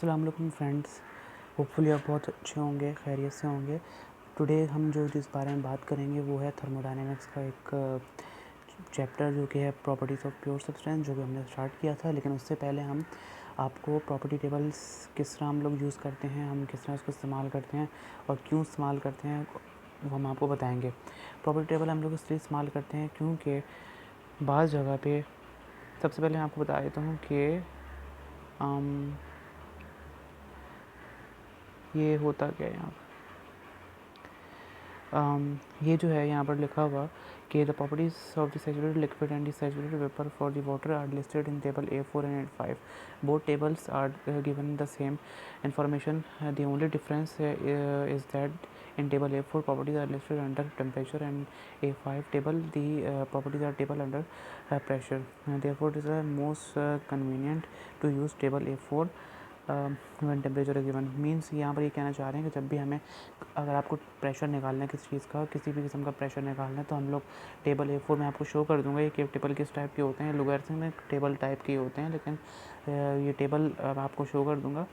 अस्सलाम वालेकुम friends. Hopefully आप बहुत अच्छे होंगे, खैरियत से होंगे। टुडे हम जो जिस बारे में बात करेंगे वो है थर्मोडायनेमिक्स का एक चैप्टर जो कि है प्रॉपर्टीज़ ऑफ प्योर सब्सटेंस, जो कि हमने स्टार्ट किया था। लेकिन उससे पहले हम आपको प्रॉपर्टी टेबल्स किस तरह हम लोग यूज़ करते हैं, हम किस तरह उसको इस्तेमाल करते हैं और क्यों इस्तेमाल करते हैं, वो हम आपको बताएंगे। प्रॉपर्टी टेबल हम लोग इसलिए इस्तेमाल करते हैं क्योंकि बाज़ जगह पे, सबसे पहले मैं आपको बता देता हूँ कि ये होता क्या है यहाँ पर। ये जो है यहाँ पर लिखा हुआ कि the properties of the saturated liquid and the saturated vapour for the water are listed in table A4 and A5. Both tables are given the same information. The only difference is that in table A4 properties are listed under temperature, and A5 table the properties are table under pressure. Therefore it is most convenient to use table A4 one temperature is given. Means यहाँ पर ये कहना चाह रहे हैं कि जब भी हमें, अगर आपको प्रेशर निकालना है किसी चीज़ का, किसी भी किस्म का प्रेशर निकालना है, तो हम लोग टेबल A4 में आपको शो कर दूंगा ये कि टेबल किस टाइप के होते हैं। लोगैरिथम में टेबल टाइप के होते हैं, लेकिन ये टेबल आपको शो कर दूंगा।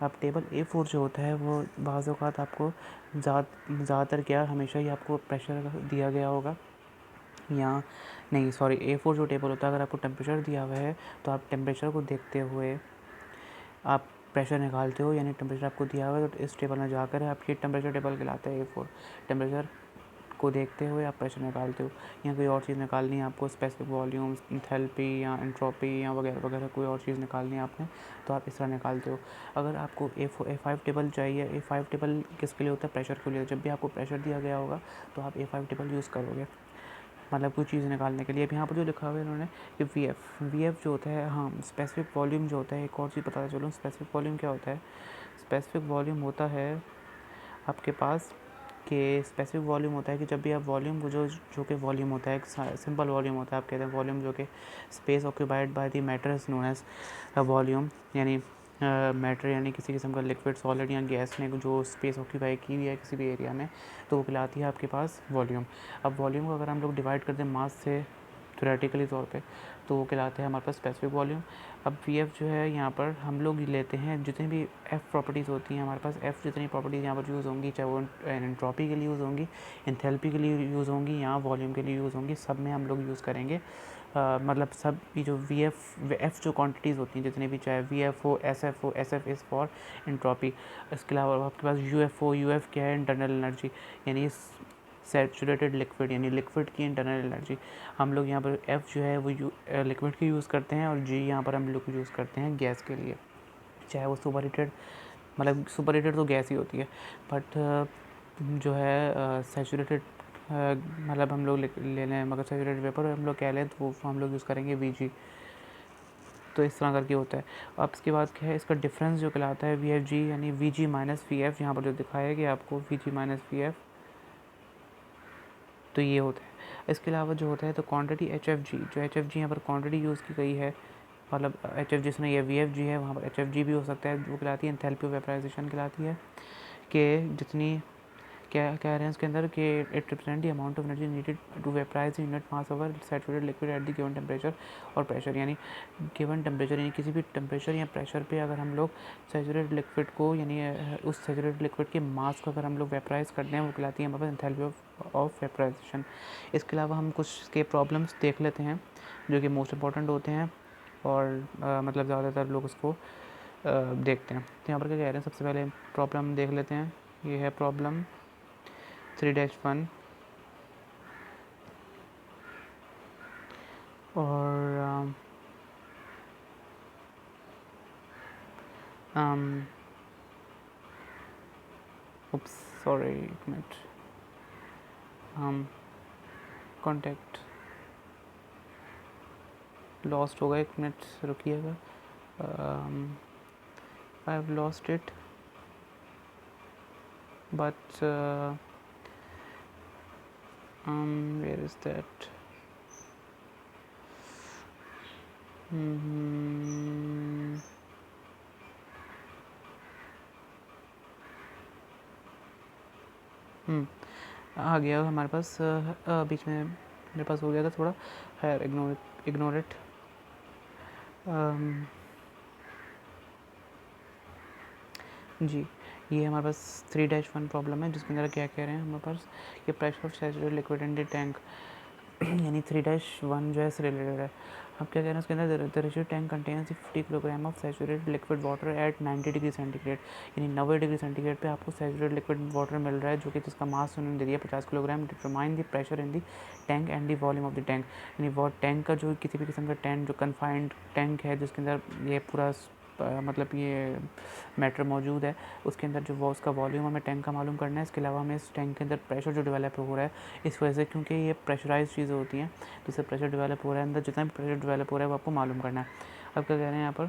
अब टेबल A4 जो होता है वो बाज़ औक़ात आपको ज़्यादातर क्या, हमेशा ही आपको प्रेशर दिया गया होगा या नहीं, सॉरी, A4 जो टेबल होता है, अगर आपको टेम्परेचर दिया हुआ है तो आप टेम्परेचर को देखते हुए आप प्रेशर निकालते हो, यानी टेम्परेचर आपको दिया हुआ है तो इस टेबल में जाकर आपकी टेम्परेचर टेबल कहलाता है A4। टेम्परेचर को देखते हुए आप प्रेशर निकालते हो, या कोई और चीज़ निकालनी है आपको, स्पेसिफिक वॉल्यूम, एंथैल्पी या एंट्रोपी या वगैरह वगैरह, कोई और चीज़ निकालनी है आपने, तो आप इस तरह निकालते हो। अगर आपको A5 टेबल चाहिए, A5 टेबल किसके लिए होता है? प्रेशर के लिए। जब भी आपको प्रेशर दिया गया होगा तो आप A5 टेबल यूज़ करोगे, मतलब कोई चीज़ निकालने के लिए। अब यहाँ पर जो लिखा हुआ है इन्होंने कि वी एफ जो होता है, हाँ, स्पेसिफिक वॉल्यूम जो होता है, एक और चीज़ पता चलूँ, स्पेसिफिक वॉल्यूम क्या होता है? स्पेसिफिक वॉल्यूम होता है आपके पास कि स्पेसिफिक वॉल्यूम होता है कि जब भी आप वॉल्यूम को जो कि वॉल्यूम होता है, एक सिंपल वॉल्यूम होता है, आप कहते हैं वॉल्यूम, जो कि space occupied by the matter is known as volume, यानी मैटर यानी किसी किस्म का लिक्विड, सॉलिड या गैस ने जो स्पेस ऑक्यूपाई की हुई है किसी भी एरिया में, तो वो कहलाती है आपके पास वॉल्यूम। अब वॉल्यूम को अगर हम लोग डिवाइड कर दें मास से थ्योरेटिकली तौर पे, तो वो कहलाते हैं हमारे पास स्पेसिफिक वॉल्यूम। अब Vf जो है यहाँ पर हम लोग लेते हैं जितनी भी F प्रॉपर्टीज़ होती हैं हमारे पास, F जितनी प्रॉपर्टीज़ यहाँ पर यूज़ होंगी, चाहे वो एंट्रोपी के लिए यूज़ होंगी, एंथैल्पी के लिए यूज़ होंगी या वॉल्यूम के लिए यूज़ होंगी, सब में हम लोग यूज़ करेंगे। मतलब सब ये जो F जो क्वांटिटीज़ होती हैं जितने भी, चाहे Vf हो, SF हो, SF इज़ फॉर एंट्रोपी। इसके अलावा आपके पास UF हो, UF क्या है? इंटरनल एनर्जी, यानी सैचुरेटेड लिक्विड, यानी लिक्विड की इंटरनल एनर्जी। हम लोग यहाँ पर F जो है वो लिक्विड की यूज़ करते हैं, और G यहाँ पर हम लोग यूज़ करते हैं गैस के लिए, चाहे वो सुपर हीटेड, मतलब सुपर हीटेड तो गैस ही होती है, बट जो है सैचुरेटेड, मतलब हम लोग ले लें, मगर सैचुरेटेड वेपर हम लोग कह लें तो वो हम लोग यूज़ करेंगे VG। तो इस तरह करके होता है। अब इसके बाद क्या है, इसका डिफरेंस जो कहलाता है VFG, यानी VG माइनस VF, यहाँ पर जो दिखाया है कि आपको VG माइनस VF, तो ये होता है। इसके अलावा जो होता है तो क्वांटिटी HFG, जो HFG यहाँ पर क्वांटिटी यूज़ की गई है, मतलब HF जिसमें ये VFG है वहाँ पर HFG भी हो सकता है, वो कहलाती है एंथैल्पी ऑफ वेपराइजेशन कहलाती है, कि जितनी क्या कह रहे हैं इसके अंदर कि it represent the amount of energy needed to vaporize unit mass over saturated liquid at the given temperature और प्रेशर, यानी गिवन टेम्परेचर, यानी किसी भी टेम्परेचर या प्रेशर पे अगर हम लोग सैचुरेटेड लिक्विड को, यानी उस सैचुरेटेड लिक्विड के मास को अगर हम लोग वेपराइज करते हैं, वो कहलाती है हमारे पास एंथैल्पी ऑफ वेपराइजेशन। इसके अलावा हम कुछ के प्रॉब्लम्स देख लेते हैं जो कि मोस्ट इंपॉर्टेंट होते हैं, और मतलब ज़्यादातर लोग उसको देखते हैं। तो यहाँ पर क्या कह रहे हैं, सबसे पहले प्रॉब्लम देख लेते हैं। ये है प्रॉब्लम 3-1, और उप्स, सॉरी, एक मिनट, कॉन्टेक्ट लॉस्ट होगा, एक मिनट रुकिएगा। I have lost it, but where is that? आ गया हमारे पास, बीच में मेरे पास हो गया था थोड़ा, खैर इग्नोर इट। जी, ये हमारे पास 3-1 प्रॉब्लम है जिसके अंदर क्या कह रहे हैं हमारे पास कि pressure of saturated liquid in the tank यानी 3-1 जो है इससे रिलेटेड है। अब क्या कह रहे हैं उसके अंदर the rigid tank contains 50 kilogram of saturated liquid water at 90 degree centigrade, यानी 90 डिग्री सेंटीग्रेड पे आपको सैचुरेटेड लिक्विड वाटर मिल रहा है जो कि जिसका मास उन्होंने दे दिया 50 kilogram. Determine the pressure in the tank and the volume of the tank, यानी वो टैंक का जो किसी भी किस्म का टैंक जो कन्फाइंड टैंक है जिसके अंदर ये पूरा मतलब ये मैटर मौजूद है उसके अंदर जो वो उसका वॉल्यूम हमें टैंक का मालूम करना है। इसके अलावा हमें इस टैंक के अंदर प्रेशर जो डेवलप हो रहा है इस वजह से, क्योंकि ये प्रेशराइज चीज़ें होती हैं जिससे प्रेशर डेवलप हो रहा है अंदर जितना भी प्रेशर डेवलप हो रहा है वो आपको मालूम करना है। अब क्या कह रहे हैं यहाँ पर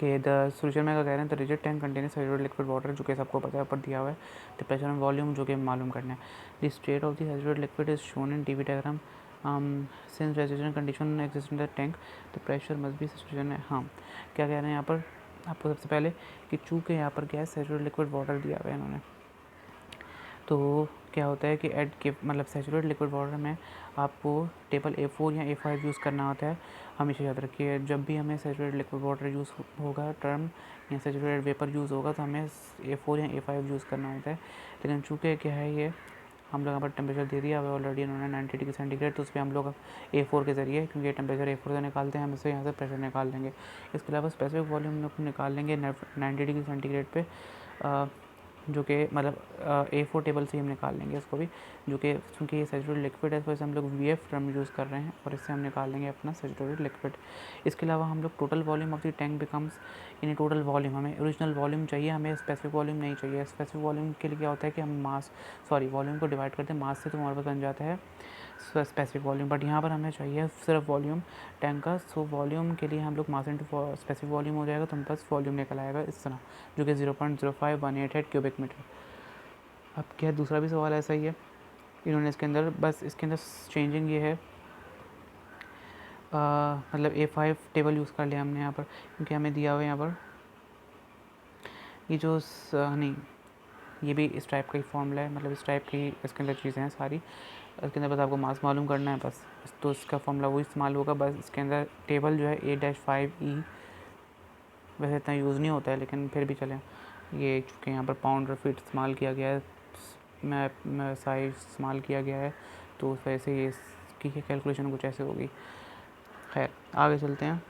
कि द सोल्यूशन में क्या कह रहे हैं the rigid tank contain saturated liquid water जो कि सबको पता है ऊपर दिया हुआ है। द प्रेशर एंड वॉल्यूम जो कि मालूम करना है। The state of the saturated liquid is shown in TV diagram since resistance condition exist in the tank the pressure must be saturation है। हाँ, क्या कह रहे हैं यहाँ पर आपको सबसे पहले कि चूँकि यहाँ पर क्या है सैचुरेटेड लिक्विड वाटर दिया हुआ है इन्होंने, तो क्या होता है कि ऐड के मतलब सैचुरेटेड लिक्विड वाटर में आपको टेबल A4 या A5 यूज़ करना होता है। हमेशा याद रखिए जब भी हमें सैचुरेटेड लिक्विड वाटर यूज़ होगा टर्म या सैचुरेटेड वेपर यूज़ होगा तो हमें A4 या A5 यूज़ करना होता है। लेकिन चूँकि क्या है ये हम लोग यहाँ पर टेम्परेचर दे दिया हुआ है ऑलरेडी इन्होंने 90 डिग्री सेंटीग्रेड, तो उस पर हम लोग A4 के ज़रिए क्योंकि टेम्परेचर A4 से निकालते हैं हम इससे यहाँ से प्रेशर निकाल लेंगे। इसके अलावा स्पेसिफिक वॉल्यूम हम लोग निकाल लेंगे 90 डिग्री सेंटीग्रेड पे जो कि मतलब A4 टेबल से ही हम निकाल लेंगे इसको भी, जो कि क्योंकि ये सैचुरेटेड लिक्विड है तो वैसे हम लोग VF टर्म यूज़ कर रहे हैं और इससे हम निकाल लेंगे अपना सैचुरेटेड लिक्विड। इसके अलावा हम लोग total volume of the tank becomes, यानी टोटल वॉल्यूम हमें ओरिजिनल वॉल्यूम चाहिए, हमें स्पेसिफिक वॉल्यूम नहीं चाहिए। स्पेसिफिक वॉल्यूम के लिए क्या होता है कि हम वॉल्यूम को डिवाइड करते हैं मास से तो हमारे पास बन जाता है स्पेसिफिक वॉल्यूम, बट यहाँ पर हमें चाहिए सिर्फ वॉल्यूम टैंक का। सो वॉल्यूम के लिए हम लोग मास इंटू स्पेसिफिक वॉल्यूम हो जाएगा तो हमारे पास वॉल्यूम निकल आएगा इस तरह, जो कि 0.05188 क्यूबिक मीटर। अब क्या दूसरा भी सवाल ऐसा ही है, इन्होंने इसके अंदर बस इसके अंदर चेंजिंग ये है मतलब A5 टेबल यूज़ कर लिया हमने यहाँ पर क्योंकि हमें दिया हुआ है यहाँ पर ये जो नहीं ये भी इस टाइप का ही फॉर्मूला है, मतलब इस टाइप की इसके अंदर चीज़ें हैं सारी। इसके अंदर बस आपको मास मालूम करना है बस, तो इसका फॉर्मूला वो इस्तेमाल होगा। बस इसके अंदर टेबल जो है A-5E वैसे इतना यूज़ नहीं होता है लेकिन फिर भी चलें, ये चूँकि यहाँ पर पाउंड और फीट इस्तेमाल किया गया है, मैं साइज इस्तेमाल किया गया है तो उस वजह से ये इसकी कैलकुलेशन कुछ ऐसे होगी। खैर आगे चलते हैं।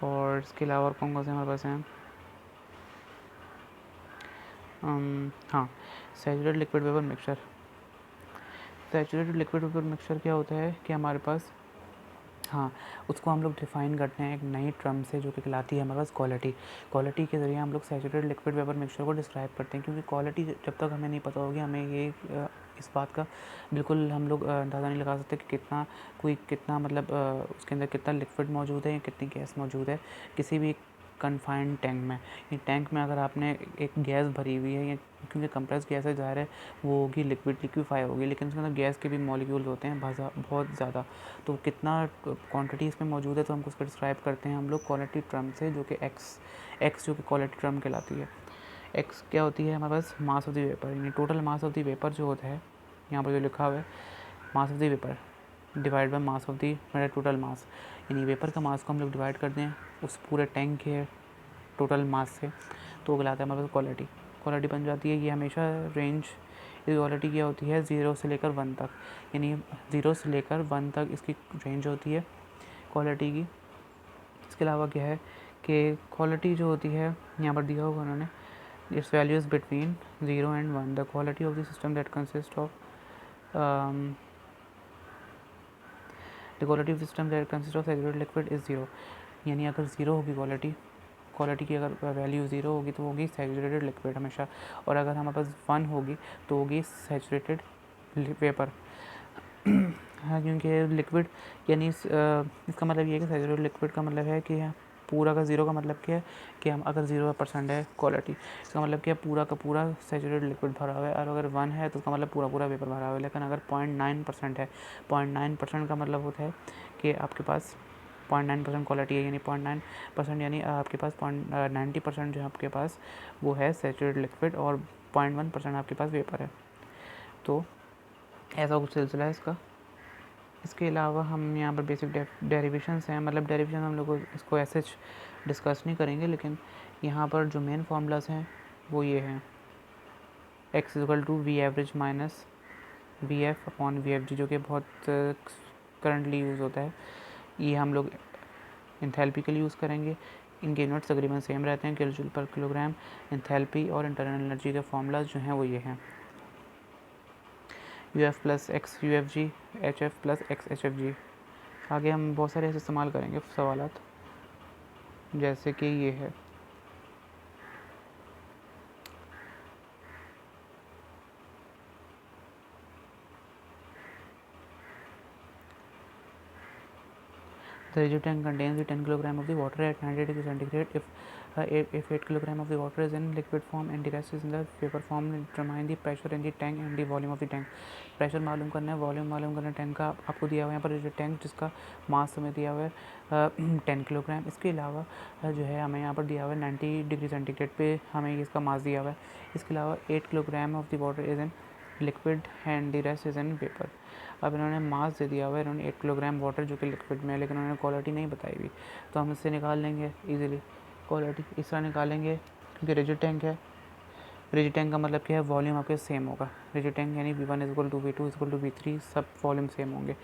और इसके अलावा और कौन कौन से हमारे पास हैं, हाँ saturated liquid vapour mixture. Saturated liquid vapour mixture क्या होता है कि हमारे पास हाँ उसको हम लोग डिफ़ाइन करते हैं एक नई टर्म से जो कि कहलाती है हमारे पास क्वालिटी। क्वालिटी के ज़रिए हम लोग सैचुरेटेड लिक्विड वेपर मिक्सचर को डिस्क्राइब करते हैं, क्योंकि क्वालिटी जब तक हमें नहीं पता होगी हमें ये इस बात का बिल्कुल हम लोग अंदाज़ा नहीं लगा सकते कि कितना मतलब उसके अंदर कितना लिक्विड मौजूद है या कितनी गैस मौजूद है किसी भी कन्फाइंड टैंक में। ये टैंक में अगर आपने एक गैस भरी हुई है या क्योंकि कंप्रेस गैस है ज़ाहिर है वो होगी लिक्विफाई होगी, लेकिन उसके अंदर गैस के भी मॉलिक्यूल होते हैं बहुत ज़्यादा, तो कितना क्वांटिटी इसमें मौजूद है तो हमको उसको डिस्क्राइब करते हैं हम लोग क्वालिटी टर्म से जो कि एक्स जो कि क्वालिटी टर्म कहलाती है। एक्स क्या होती है हमारे पास मास ऑफ द वेपर, यानी total mass of the vapour जो होता है यहाँ पर जो लिखा हुआ है मास of the vapour divide by mass of the मेरा टोटल मास, यानी वेपर का मास को हम लोग डिवाइड करते हैं उस पूरे टैंक के टोटल मास से, तो वो कहलाता है हमारे पास क्वालिटी बन जाती है। ये हमेशा रेंज इस क्वालिटी क्या होती है 0 से लेकर 1 तक, यानी 0 से लेकर 1 तक इसकी रेंज होती है क्वालिटी की। इसके अलावा क्या है कि क्वालिटी जो होती है यहाँ पर दिया होगा उन्होंने it's values between 0 and 1 the quality of the system that consist of the quality of system that consist of saturated liquid is 0, यानी अगर 0 होगी क्वालिटी की अगर वैल्यू 0 होगी तो होगी सैचुरेटेड लिक्विड हमेशा, और अगर हमारे पास 1 होगी तो होगी सैचुरेटेड वेपर। हाँ क्योंकि लिक्विड यानी इसका मतलब ये है कि सैचुरेटेड लिक्विड का मतलब है कि पूरा का 0 का मतलब क्या है कि हम अगर 0% है क्वालिटी, इसका मतलब क्या है पूरा का पूरा सैचुरेटेड लिक्विड भरा हुआ है, और अगर 1 है तो उसका मतलब पूरा वेपर भरा हुआ है। लेकिन अगर 0.9% है, 0.9% का मतलब होता है कि आपके पास 0.9% क्वालिटी है, यानी 0.9% यानी आपके पास 90% जो है आपके पास वो है सैचुरेटेड लिक्विड और 0.1% आपके पास वेपर है। तो ऐसा कुछ सिलसिला है इसका। इसके अलावा हम यहाँ पर बेसिक डेरिवेशंस हैं, मतलब डेरिवेशन हम लोग इसको ऐसे डिस्कस नहीं करेंगे, लेकिन यहाँ पर जो मेन फार्मूलाज हैं वो ये हैं, x equal to V average minus V F upon V F G, जो कि बहुत करंटली यूज़ होता है। ये हम लोग इंथैल्पी के लिए यूज़ करेंगे। इनके यूनिट्स तकरीबन सेम रहते हैं, किलो जूल पर किलोग्राम। इंथैल्पी और इंटरनल एनर्जी के फार्मूलाज जो हैं वो ये हैं, U F plus x U F G, H F plus x H F G. आगे हम बहुत सारे ऐसे इस्तेमाल करेंगे सवालात, जैसे कि ये है, the rigid tank contains the 10 kg of the water at 90 degree centigrade. If 8 kg of the water is in liquid form and the rest is in the vapor form, determine the pressure in the tank and the volume of the tank. Pressure मालूम करना है, volume मालूम करना है tank का। आपको दिया हुआ है यहाँ पर रिजिड टैंक, जिसका मास हमें दिया हुआ है 10 किलोग्राम। इसके अलावा जो है हमें यहाँ पर दिया हुआ है 90 डिग्री सेंटीग्रेड पे हमें इसका मास दिया हुआ है। इसके अलावा 8 kilogram of the water is in liquid and the rest is in vapour. अब इन्होंने मास दे दिया हुआ है, इन्होंने 8 किलोग्राम वाटर जो कि लिक्विड में है, लेकिन उन्होंने क्वालिटी नहीं बताई हुई, तो हम इससे निकाल लेंगे इजीली क्वालिटी। इस तरह निकालेंगे क्योंकि रिजिड टैंक है। रिजिड टैंक का मतलब क्या है, वॉल्यूम आपके सेम होगा। रिजिड टैंक यानी V1 is equal to V2 is equal to V3, सब वॉल्यूम सेम होंगे।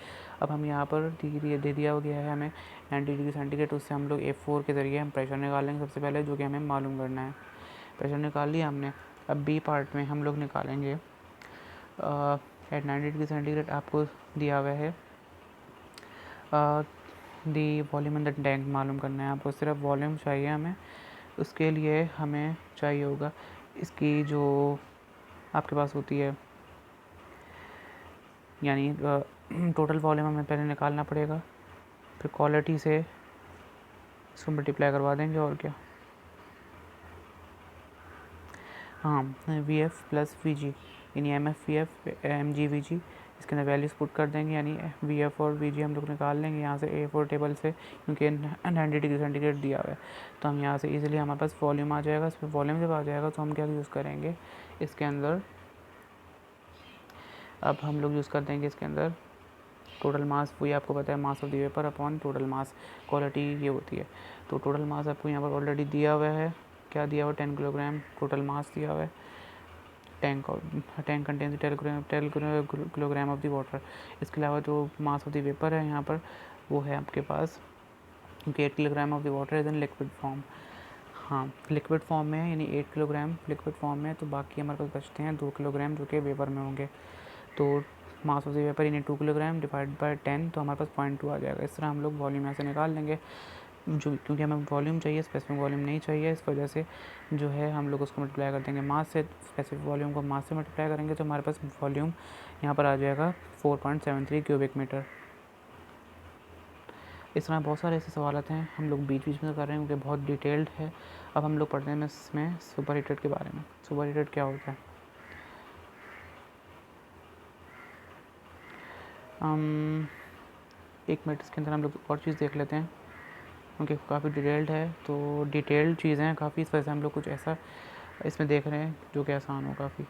अब हम यहाँ पर दे दिया गया है हमें 90 डिग्री सेंटीग्रेड, उससे हम लोग F4 के ज़रिए हम प्रेशर निकालेंगे सबसे पहले, जो कि हमें मालूम करना है। प्रेशर निकाल लिया हमने। अब बी पार्ट में हम लोग निकालेंगे एट 90 डिग्री सेंटीग्रेड आपको दिया हुआ है the volume in the tank मालूम करना है आपको, सिर्फ वॉल्यूम चाहिए हमें। उसके लिए हमें चाहिए होगा इसकी जो आपके पास होती है, यानी टोटल वॉल्यूम हमें पहले निकालना पड़ेगा, फिर क्वालिटी से इसको मल्टीप्लाई करवा देंगे और क्या। हाँ, V F plus V G, यानी M F V F M G V G, इसके अंदर वैल्यूज पुट कर देंगे, यानी वी एफ और वी जी हम लोग निकाल लेंगे यहाँ से A4 टेबल से, क्योंकि 90 डिग्री सेंटीग्रेड दिया हुआ है। तो हम यहाँ से इजीली हमारे पास वॉल्यूम आ जाएगा। इस पर वॉल्यूम जब आ जाएगा तो हम क्या यूज़ करेंगे इसके अंदर, अब हम लोग यूज़ कर देंगे इसके अंदर टोटल मास। वही आपको पता है, मास of the vapour upon total mass, quality ये होती है। तो टोटल मास आपको यहाँ पर ऑलरेडी दिया हुआ है, क्या दिया हुआ है 10 किलोग्राम टोटल मास दिया हुआ है। Tank contains 10 kilogram of the water. इसके अलावा जो मास ऑफ द वेपर है यहाँ पर वो है आपके पास, क्योंकि 8 kilogram of the water is in liquid form. हाँ, लिक्विड फॉर्म में है, यानी 8 किलोग्राम लिक्विड फॉर्म में है, तो बाकी हमारे पास बचते हैं 2 किलोग्राम जो कि वेपर में होंगे। तो मास ऑफ द वेपर यानी 2 किलोग्राम डिवाइड बाय 10, तो हमारे पास 0.2 आ जाएगा। इस तरह हम लोग वॉल्यूम यहाँ से निकाल लेंगे, जो क्योंकि हमें वॉल्यूम चाहिए, स्पेसिफिक वॉल्यूम नहीं चाहिए, इस वजह से जो है हम लोग उसको मल्टीप्लाई कर देंगे मास से। स्पेसिफिक वॉल्यूम को मास से मल्टीप्लाई करेंगे तो हमारे पास वॉल्यूम यहाँ पर आ जाएगा 4.73 क्यूबिक मीटर। इस तरह बहुत सारे ऐसे सवाल हैं, हम लोग बीच बीच में कर रहे हैं क्योंकि बहुत डिटेल्ड है। अब हम लोग पढ़ते हैं इसमें सुपर हीटेड के बारे में। सुपर हीटेड क्या होता है, एक मिनट इसके अंदर हम लोग और चीज़ देख लेते हैं, क्योंकि काफ़ी डिटेल्ड है, तो डिटेल्ड चीज़ें हैं काफ़ी, इस वजह से हम लोग कुछ ऐसा इसमें देख रहे हैं जो कि आसान हो काफ़ी।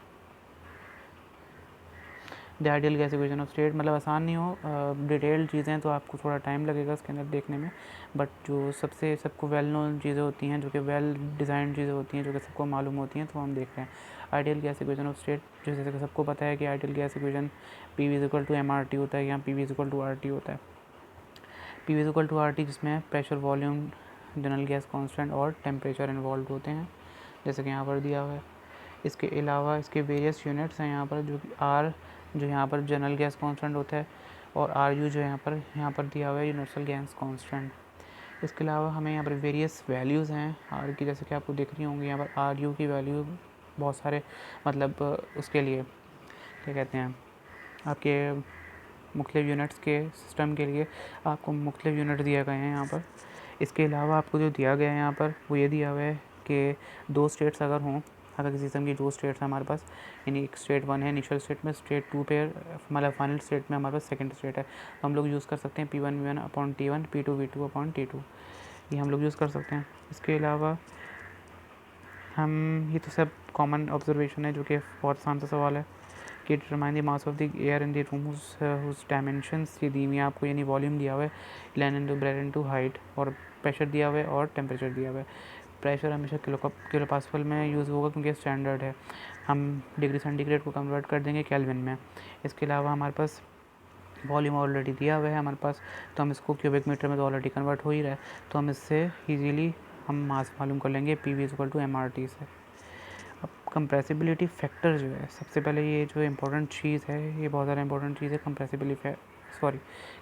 The ideal gas equation of state, मतलब आसान नहीं हो, डिटेल्ड चीज़ें तो आपको थोड़ा टाइम लगेगा इसके अंदर देखने में, बट जो सबको वेल नोन चीज़ें होती हैं, जो कि वेल डिज़ाइन चीज़ें होती हैं, जो कि सबको मालूम होती हैं, तो हम देख रहे हैं। Ideal gas equation of state, जैसे कि सबको पता है कि ideal gas equation P V equal to MRT होता है, या P V equal to RT होता है। P V equal to RT जिसमें pressure, volume, general gas constant और टेम्परेचर इन्वॉल्व होते हैं, जैसे कि यहाँ पर दिया हुआ है। इसके अलावा इसके वेरियस यूनिट्स हैं यहाँ पर, जो कि आर जो यहाँ पर जनरल गैस कांस्टेंट होता है, और RU जो यहाँ पर दिया हुआ है यूनिवर्सल गैस कांस्टेंट। इसके अलावा हमें यहाँ पर वेरियस वैल्यूज़ हैं आर की, जैसे कि आपको दिख रही होंगी यहाँ पर RU की वैल्यू बहुत सारे, मतलब उसके लिए क्या कहते हैं, आपके मुख्तलिफ यूनिट्स के सिस्टम के लिए आपको मुख्तलिफ यूनिट दिए गए हैं यहाँ पर। इसके अलावा आपको जो दिया गया है यहाँ पर वो ये दिया हुआ है कि दो स्टेट्स अगर हों, अगर किसी सिस्टम की दो स्टेट्स हैं हमारे पास, यानी एक स्टेट 1 है इनिशियल स्टेट में, स्टेट 2 पे मतलब फाइनल स्टेट में हमारे पास सेकंड स्टेट है, तो हम लोग यूज़ कर सकते हैं P1 V1 upon T1, P2 V2 upon T2, ये हम लोग यूज़ कर सकते हैं। इसके अलावा हम ये तो सब कॉमन ऑब्जर्वेशन है, जो कि बहुत आसान सा सवाल है कि determine the mass of the air in the room whose dimensions, ये दी हुई है आपको, यानी वॉल्यूम दिया हुआ है, length into breadth into height, और प्रेशर दिया हुआ है और टेम्परेचर दिया हुआ है। प्रेशर हमेशा किलो पास्कल में यूज़ होगा क्योंकि स्टैंडर्ड है। हम डिग्री सेंटीग्रेड को कन्वर्ट कर देंगे केल्विन में। इसके अलावा हमारे पास वॉल्यूम ऑलरेडी दिया हुआ है हमारे पास, तो हम इसको क्यूबिक मीटर में तो ऑलरेडी कन्वर्ट हो ही रहा है, तो हम इससे ईजीली हम मास मालूम कर लेंगे PV=mRT से। अब कंप्रेसिबिलिटी फैक्टर जो है, सबसे पहले ये जो इम्पोर्टेंट चीज़ है, ये बहुत ज़्यादा इंपॉर्टेंट चीज़ है।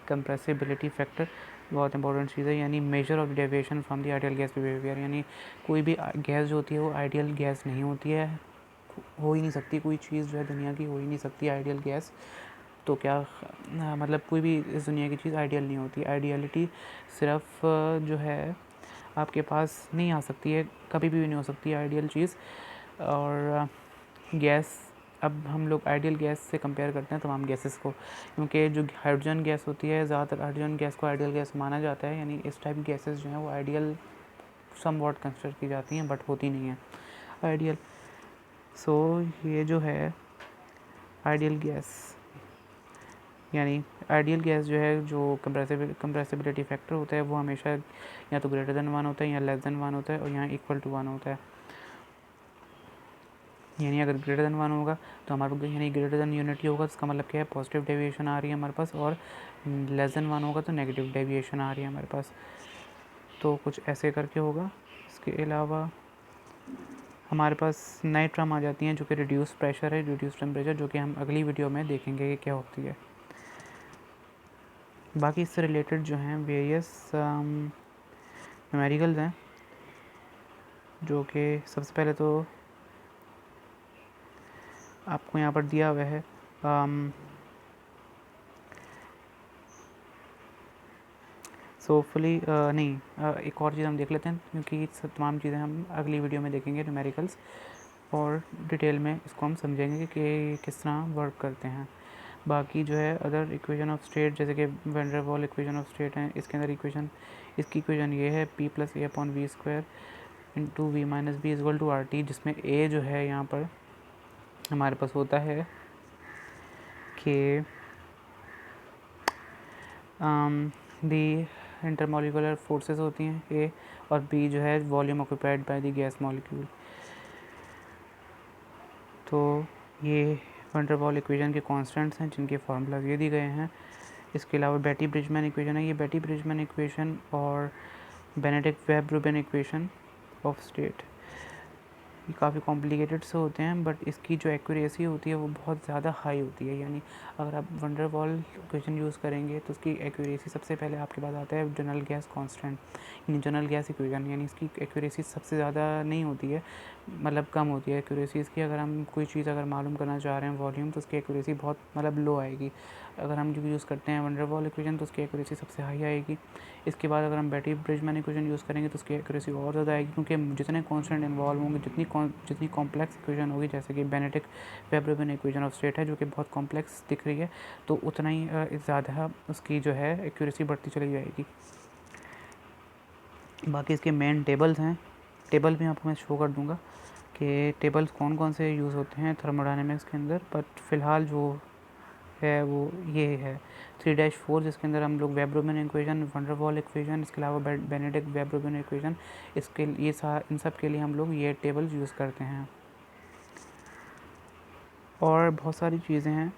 कंप्रेसिबिलिटी फैक्टर बहुत इंपॉर्टेंट चीज़ है, यानी measure of deviation from the ideal gas behaviour. यानी कोई भी गैस जो होती है वो आइडियल गैस नहीं होती है, हो ही नहीं सकती कोई चीज़ जो है दुनिया की, हो ही नहीं सकती आइडियल गैस। तो क्या मतलब कोई भी इस दुनिया की चीज़ आइडियल नहीं होती। आइडियलिटी सिर्फ जो है आपके पास नहीं आ सकती है, कभी भी नहीं हो सकती आइडियल चीज़। और गैस, अब हम लोग आइडियल गैस से कंपेयर करते हैं तमाम गैसेस को, क्योंकि जो हाइड्रोजन गैस होती है, ज़्यादातर हाइड्रोजन गैस को आइडियल गैस माना जाता है। यानी इस टाइप की गैसेस जो हैं वो आइडियल समवॉट कंसिडर की जाती हैं, बट होती नहीं है आइडियल। सो ये जो है आइडियल गैस, यानी आइडियल गैस जो है, जो कंप्रेसिबिलिटी फैक्टर होता है वो हमेशा या तो ग्रेटर देन 1 होता है या लेस देन 1 होता है, और यहाँ इक्वल टू 1 होता है। यानी अगर ग्रेटर देन 1 होगा तो हमारे पास, यानी ग्रेटर देन यूनिटी होगा तो इसका मतलब क्या है, पॉजिटिव डेविएशन आ रही है हमारे पास, और लेस देन 1 होगा तो नेगेटिव डेविएशन आ रही है हमारे पास। तो कुछ ऐसे करके होगा। इसके अलावा हमारे पास नई टर्म आ जाती हैं जो कि रिड्यूस प्रेशर है, रिड्यूस टेम्परेचर, जो कि हम अगली वीडियो में देखेंगे कि क्या होती है। बाकी इससे रिलेटेड जो हैं वेरियस न्यूमेरिकल्स हैं, जो कि सबसे पहले तो आपको यहाँ पर दिया हुआ है। सोफुली नहीं, एक और चीज़ हम देख लेते हैं, क्योंकि तमाम चीज़ें हम अगली वीडियो में देखेंगे न्यूमेरिकल्स, और डिटेल में इसको हम समझेंगे कि किस तरह वर्क करते हैं। बाकी जो है अदर इक्वेशन ऑफ स्टेट, जैसे कि वैन डर वाल इक्वेशन ऑफ स्टेट है, इसके अंदर इसकी इक्वेशन ये है P+A/v² into V - B = RT, जिसमें A जो है यहाँ पर हमारे पास होता है कि दी इंटरमॉलिकुलर फोर्सेस होती हैं A, और B जो है volume occupied by the gas molecule. तो ये वैन डर वाल इक्वेशन के कांस्टेंट्स हैं जिनके फार्मूलाज ये दिए गए हैं। इसके अलावा बेटी ब्रिजमैन इक्वेशन है, ये बेटी ब्रिजमैन इक्वेशन और Benedict web Rubin equation of state, ये काफ़ी कॉम्प्लिकेटेड से होते हैं, बट इसकी जो एक्यूरेसी होती है वो बहुत ज़्यादा हाई होती है। यानी अगर आप वैन डर वाल इक्वेशन यूज़ करेंगे तो उसकी एक्यूरेसी, सबसे पहले आपके पास आता है जनरल गैस कांस्टेंट, यानी जनरल गैस इक्वेशन, यानी इसकी एक्यूरेसी सबसे ज़्यादा नहीं होती है, मतलब कम होती है एक्यूरेसी इसकी। अगर हम कोई चीज़ अगर मालूम करना चाह रहे हैं वॉल्यूम, तो उसकी एक्यूरेसी बहुत मतलब लो आएगी। अगर हम जो यूज़ करते हैं वैन डर वाल इक्वेशन तो उसकी एक्यूरेसी सबसे हाई आएगी। इसके बाद अगर हम बेटी ब्रिजमैन इक्वेशन यूज़ करेंगे तो उसकी एक्यूरेसी और ज़्यादा आएगी, क्योंकि जितने कांस्टेंट इन्वॉल्व होंगे, जितनी कॉम्प्लेक्स इक्वेशन होगी, जैसे कि Benedict web Rubin equation of state है जो कि बहुत कॉम्प्लेक्स दिख रही है, तो उतना ही ज़्यादा उसकी जो है एक्यूरेसी बढ़ती चली जाएगी। बाकी इसके मेन टेबल्स हैं, टेबल भी आपको मैं शो कर दूंगा कि टेबल्स कौन कौन से यूज़ होते हैं थर्मोडायनेमिक्स के अंदर, बट फ़िलहाल जो है वो ये है 3-4, जिसके अंदर हम लोग web Rubin equation, van der वाल इक्वेशन, इसके अलावा बेनेडिक्ट वेब रूबिन इक्वेशन, इसके ये इन सब के लिए हम लोग ये टेबल्स यूज़ करते हैं। और बहुत सारी चीज़ें हैं,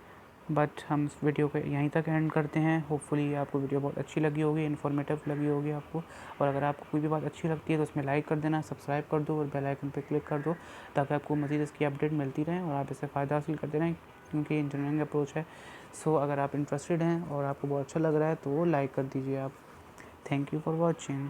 बट हम इस वीडियो को यहीं तक एंड करते हैं। होपफुली आपको वीडियो बहुत अच्छी लगी होगी, इन्फॉर्मेटिव लगी होगी आपको, और अगर आपको कोई भी बात अच्छी लगती है तो उसमें लाइक कर देना, सब्सक्राइब कर दो और बेल आइकन पर क्लिक कर दो, ताकि आपको मज़ीद इसकी अपडेट मिलती रहे और आप इससे फ़ायदा हासिल करते रहें, क्योंकि इंजीनियरिंग अप्रोच है। सो अगर आप इंटरेस्टेड हैं और आपको बहुत अच्छा लग रहा है तो लाइक कर दीजिए आप। Thank you for watching.